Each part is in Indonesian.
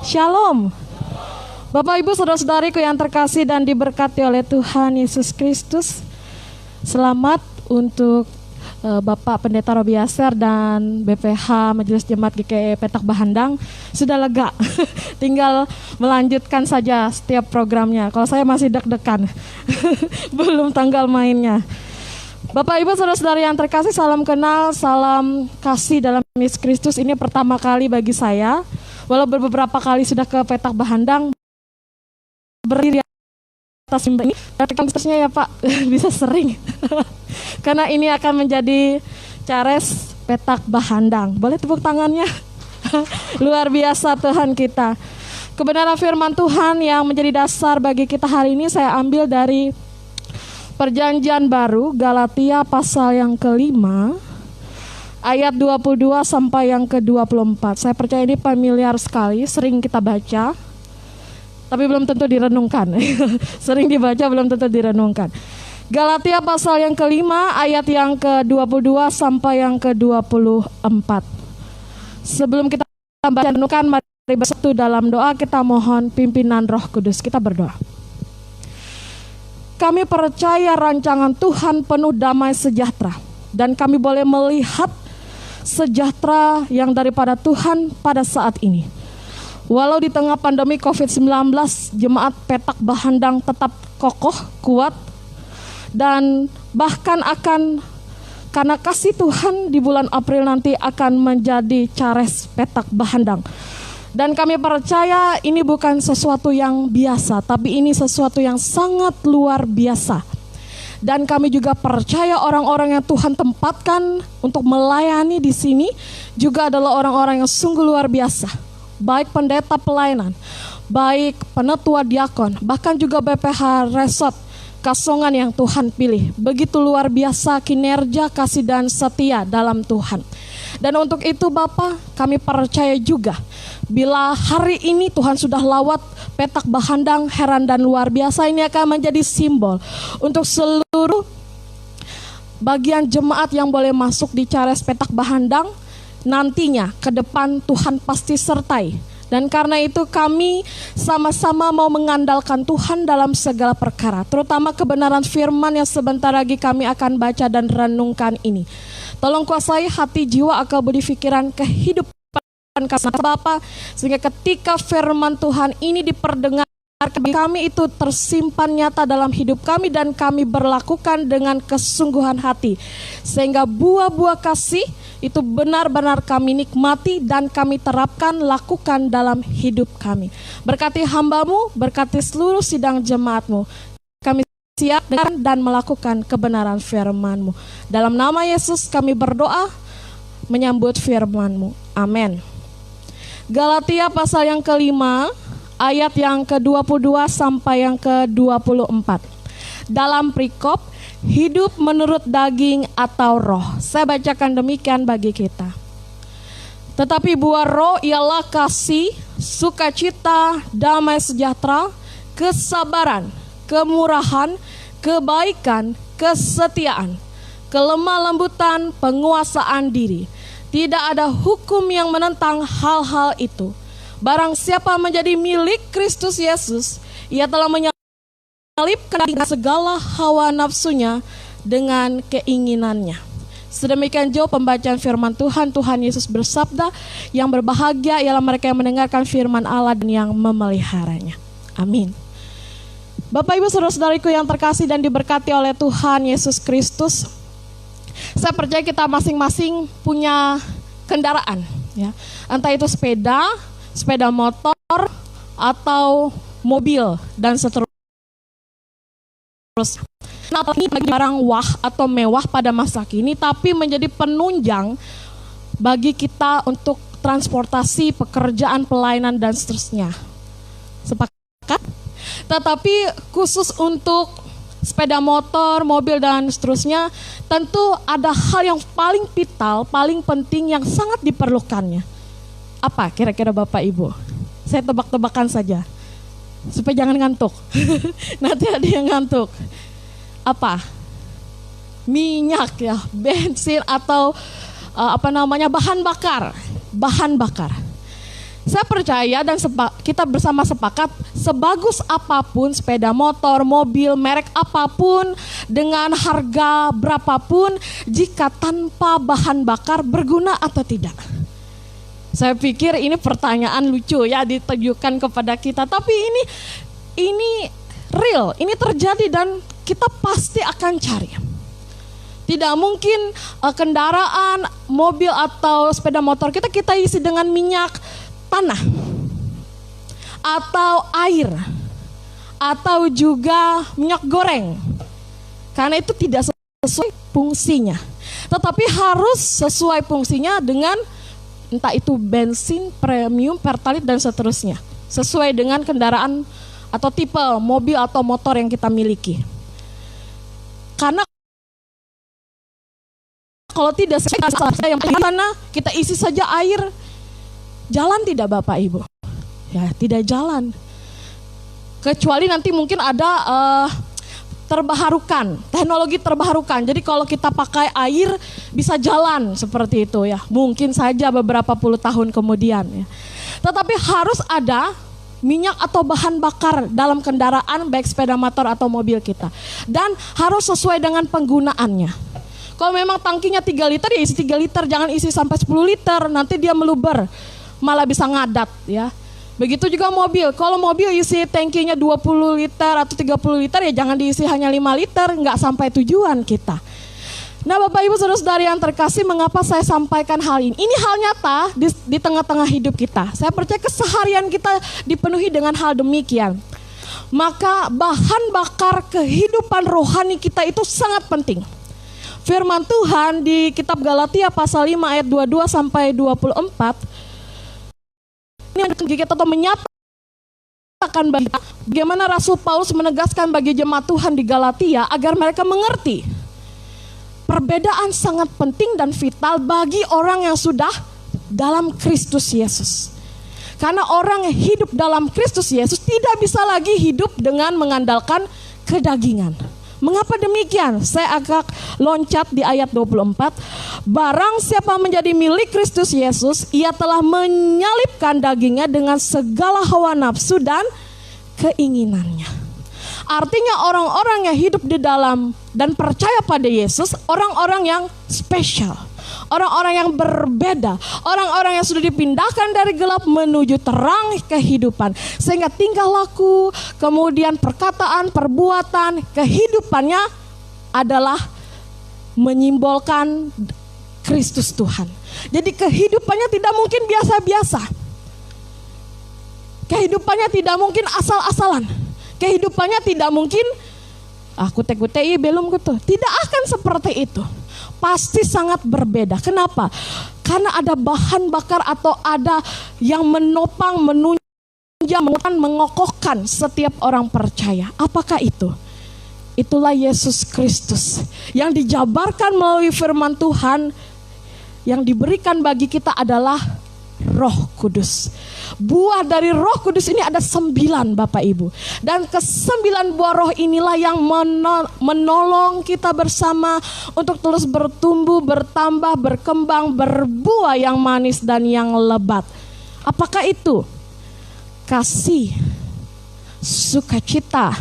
Shalom. Bapak Ibu saudara-saudariku yang terkasih dan diberkati oleh Tuhan Yesus Kristus. Selamat untuk Bapak Pendeta Robi Yaser dan BPH Majelis Jemaat GKI Petak Bahandang sudah lega. Tinggal melanjutkan saja setiap programnya. Kalau saya masih deg-degan. Belum tanggal mainnya. Bapak Ibu saudara-saudari yang terkasih, salam kenal, salam kasih dalam Yesus Kristus. Ini pertama kali bagi saya. Walau beberapa kali sudah ke Petak Bahandang, berdiri atas mimbar ini, terusnya ya Pak, bisa sering. Karena ini akan menjadi Cares Petak Bahandang. Boleh tepuk tangannya? Luar biasa Tuhan kita. Kebenaran firman Tuhan yang menjadi dasar bagi kita hari ini saya ambil dari Perjanjian Baru, Galatia pasal yang ke-5, ayat 22 sampai yang ke-24. Saya percaya ini familiar sekali, sering kita baca, tapi belum tentu direnungkan. Sering dibaca, belum tentu direnungkan. Galatia pasal yang ke-5, ayat yang ke-22 sampai yang ke-24. Sebelum kita baca renungkan, mari bersatu dalam doa. Kita mohon pimpinan Roh Kudus. Kita berdoa. Kami percaya rancangan Tuhan penuh damai sejahtera, dan kami boleh melihat sejahtera yang daripada Tuhan pada saat ini. Walau di tengah pandemi COVID-19, jemaat Petak Bahandang tetap kokoh, kuat, dan bahkan akan, karena kasih Tuhan di bulan April nanti akan menjadi Cares Petak Bahandang. Dan kami percaya ini bukan sesuatu yang biasa, tapi ini sesuatu yang sangat luar biasa. Dan kami juga percaya orang-orang yang Tuhan tempatkan untuk melayani di sini juga adalah orang-orang yang sungguh luar biasa. Baik pendeta pelayanan, baik penetua diakon, bahkan juga BPH Resort Kasongan yang Tuhan pilih. Begitu luar biasa kinerja, kasih dan setia dalam Tuhan. Dan untuk itu Bapak, kami percaya juga bila hari ini Tuhan sudah lawat Petak Bahandang, heran dan luar biasa, ini akan menjadi simbol untuk seluruh bagian jemaat yang boleh masuk di Cares Petak Bahandang. Nantinya ke depan Tuhan pasti sertai. Dan karena itu kami sama-sama mau mengandalkan Tuhan dalam segala perkara, terutama kebenaran firman yang sebentar lagi kami akan baca dan renungkan ini. Tolong kuasai hati, jiwa, akal, budi, pikiran, kehidupan kasih Bapa, sehingga ketika firman Tuhan ini diperdengarkan kami itu tersimpan nyata dalam hidup kami dan kami berlakukan dengan kesungguhan hati, sehingga buah-buah kasih itu benar-benar kami nikmati dan kami terapkan, lakukan dalam hidup kami. Berkati hamba-Mu, berkati seluruh sidang jemaat-Mu. Kami siap dan melakukan kebenaran firman-Mu. Dalam nama Yesus kami berdoa menyambut firman-Mu. Amin. Galatia pasal yang ke-5, ayat yang ke-22 sampai yang ke-24. Dalam perikop hidup menurut daging atau roh. Saya bacakan demikian bagi kita. Tetapi buah roh ialah kasih, sukacita, damai sejahtera, kesabaran, kemurahan, kebaikan, kesetiaan, kelemah lembutan, penguasaan diri. Tidak ada hukum yang menentang hal-hal itu. Barang siapa menjadi milik Kristus Yesus, ia telah menyalibkan segala hawa nafsunya dengan keinginannya. Sedemikian jauh pembacaan firman Tuhan. Tuhan Yesus bersabda, yang berbahagia ialah mereka yang mendengarkan firman Allah dan yang memeliharanya. Amin. Bapak Ibu saudara-saudariku yang terkasih dan diberkati oleh Tuhan Yesus Kristus, saya percaya kita masing-masing punya kendaraan, ya. Entah itu sepeda motor, atau mobil dan seterusnya. Nah, ini bagi barang wah atau mewah pada masa kini, tapi menjadi penunjang bagi kita untuk transportasi, pekerjaan, pelayanan dan seterusnya. Sepakat? Tetapi khusus untuk sepeda motor, mobil dan seterusnya, tentu ada hal yang paling vital, paling penting yang sangat diperlukannya. Apa kira-kira Bapak Ibu? Saya tebak-tebakan saja, supaya jangan ngantuk. Nanti ada yang ngantuk. Apa? Minyak ya, bensin atau bahan bakar. Saya percaya dan kita bersama sepakat, sebagus apapun sepeda motor, mobil, merek apapun, dengan harga berapapun, jika tanpa bahan bakar berguna atau tidak? Saya pikir ini pertanyaan lucu ya ditujukan kepada kita, tapi ini real, ini terjadi dan kita pasti akan cari. Tidak mungkin kendaraan, mobil atau sepeda motor kita isi dengan minyak tanah atau air atau juga minyak goreng, karena itu tidak sesuai fungsinya. Tetapi harus sesuai fungsinya dengan entah itu bensin, premium, pertalite dan seterusnya, sesuai dengan kendaraan atau tipe mobil atau motor yang kita miliki. Karena kalau tidak sesuai yang mana kita isi saja air, jalan tidak Bapak Ibu? Ya tidak jalan. Kecuali nanti mungkin ada terbaharukan, teknologi terbaharukan. Jadi kalau kita pakai air bisa jalan seperti itu ya. Mungkin saja beberapa puluh tahun kemudian ya. Tetapi harus ada minyak atau bahan bakar dalam kendaraan baik sepeda motor atau mobil kita. Dan harus sesuai dengan penggunaannya. Kalau memang tangkinya 3 liter ya isi 3 liter, jangan isi sampai 10 liter, nanti dia meluber, malah bisa ngadat ya. Begitu juga mobil, kalau mobil isi tangkinya 20 liter atau 30 liter ya jangan diisi hanya 5 liter, nggak sampai tujuan kita. Nah Bapak Ibu Saudara-saudari yang terkasih, mengapa saya sampaikan hal ini? Ini hal nyata di tengah-tengah hidup kita. Saya percaya keseharian kita dipenuhi dengan hal demikian. Maka bahan bakar kehidupan rohani kita itu sangat penting. Firman Tuhan di kitab Galatia pasal 5 ayat 22 sampai 24 ini kita menyatakan bagaimana Rasul Paulus menegaskan bagi jemaat Tuhan di Galatia agar mereka mengerti perbedaan sangat penting dan vital bagi orang yang sudah dalam Kristus Yesus. Karena orang yang hidup dalam Kristus Yesus tidak bisa lagi hidup dengan mengandalkan kedagingan. Mengapa demikian? Saya agak loncat di ayat 24. Barang siapa menjadi milik Kristus Yesus, ia telah menyalibkan dagingnya dengan segala hawa nafsu dan keinginannya. Artinya orang-orang yang hidup di dalam dan percaya pada Yesus, orang-orang yang spesial, orang-orang yang berbeda, orang-orang yang sudah dipindahkan dari gelap menuju terang kehidupan. Sehingga tingkah laku, kemudian perkataan, perbuatan, kehidupannya adalah menyimbolkan Kristus Tuhan. Jadi kehidupannya tidak mungkin biasa-biasa. Kehidupannya tidak mungkin asal-asalan. Kehidupannya tidak mungkin kute-kute belum gitu. Tidak akan seperti itu. Pasti sangat berbeda. Kenapa? Karena ada bahan bakar atau ada yang menopang, menunjang, mengokohkan setiap orang percaya. Apakah itu? Itulah Yesus Kristus yang dijabarkan melalui firman Tuhan. Yang diberikan bagi kita adalah Roh Kudus. Buah dari Roh Kudus ini ada 9 Bapak Ibu. Dan ke-9 buah roh inilah yang menolong kita bersama untuk terus bertumbuh, bertambah, berkembang, berbuah yang manis dan yang lebat. Apakah itu? Kasih, sukacita,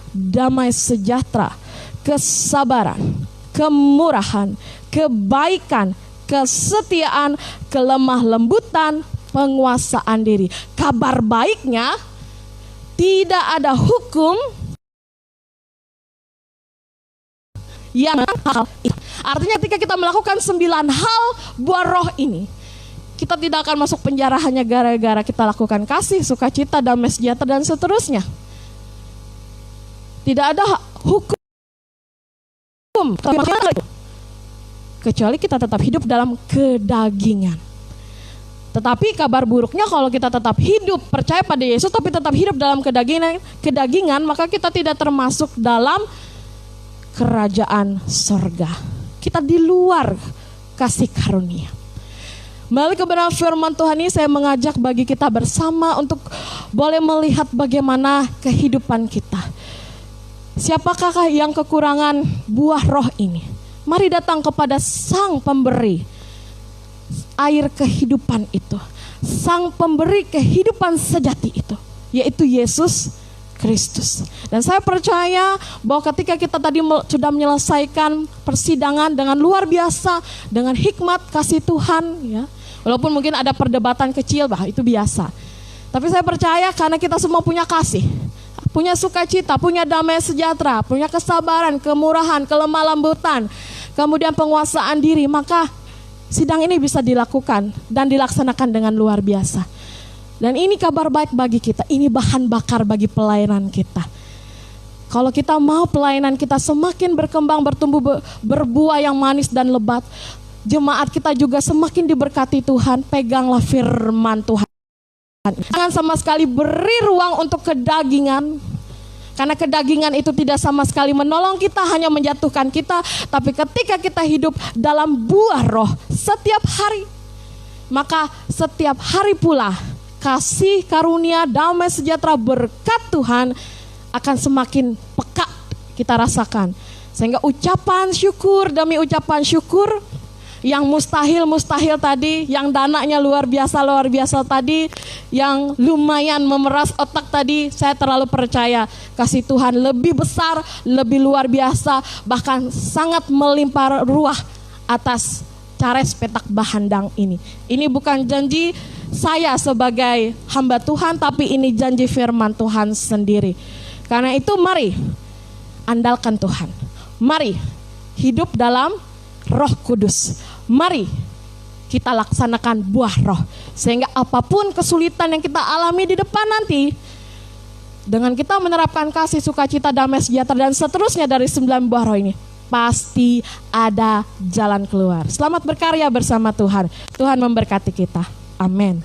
damai sejahtera, kesabaran, kemurahan, kebaikan, kesetiaan, kelemah lembutan, penguasaan diri. Kabar baiknya, tidak ada hukum yang hal itu. Artinya ketika kita melakukan 9 hal buah roh ini, kita tidak akan masuk penjara hanya gara-gara kita lakukan kasih, sukacita, damai sejahtera dan seterusnya. Tidak ada hukum kecuali kita tetap hidup dalam kedagingan. Tetapi kabar buruknya kalau kita tetap hidup percaya pada Yesus tapi tetap hidup dalam kedagingan, maka kita tidak termasuk dalam kerajaan sorga. Kita di luar kasih karunia. Melalui kebenaran firman Tuhan ini saya mengajak bagi kita bersama untuk boleh melihat bagaimana kehidupan kita. Siapakah yang kekurangan buah roh ini? Mari datang kepada Sang Pemberi air kehidupan itu. sang pemberi kehidupan sejati itu, yaitu Yesus Kristus. Dan saya percaya bahwa ketika kita tadi sudah menyelesaikan persidangan dengan luar biasa, dengan hikmat kasih Tuhan, ya, walaupun mungkin ada perdebatan kecil, itu biasa. Tapi saya percaya karena kita semua punya kasih, punya sukacita, punya damai sejahtera, punya kesabaran, kemurahan, kelemah lembutan, kemudian penguasaan diri, maka sidang ini bisa dilakukan dan dilaksanakan dengan luar biasa. Dan ini kabar baik bagi kita, ini bahan bakar bagi pelayanan kita. Kalau kita mau pelayanan kita semakin berkembang, bertumbuh, berbuah yang manis dan lebat, jemaat kita juga semakin diberkati Tuhan, peganglah firman Tuhan. Jangan sama sekali beri ruang untuk kedagingan, karena kedagingan itu tidak sama sekali menolong kita, hanya menjatuhkan kita. Tapi ketika kita hidup dalam buah roh setiap hari, maka setiap hari pula kasih karunia, damai sejahtera, berkat Tuhan akan semakin peka kita rasakan. Sehingga ucapan syukur demi ucapan syukur, yang mustahil tadi, yang dananya luar biasa tadi, yang lumayan memeras otak tadi, saya terlalu percaya kasih Tuhan lebih besar, lebih luar biasa, bahkan sangat melimpah ruah atas cares petak bahandang ini. Ini bukan janji saya sebagai hamba Tuhan, tapi ini janji firman Tuhan sendiri. Karena itu mari andalkan Tuhan. Mari hidup dalam Roh Kudus. Mari kita laksanakan buah roh, sehingga apapun kesulitan yang kita alami di depan nanti, dengan kita menerapkan kasih, sukacita, damai sejahtera dan seterusnya dari 9 buah roh ini, pasti ada jalan keluar. Selamat berkarya bersama Tuhan. Tuhan memberkati kita. Amin.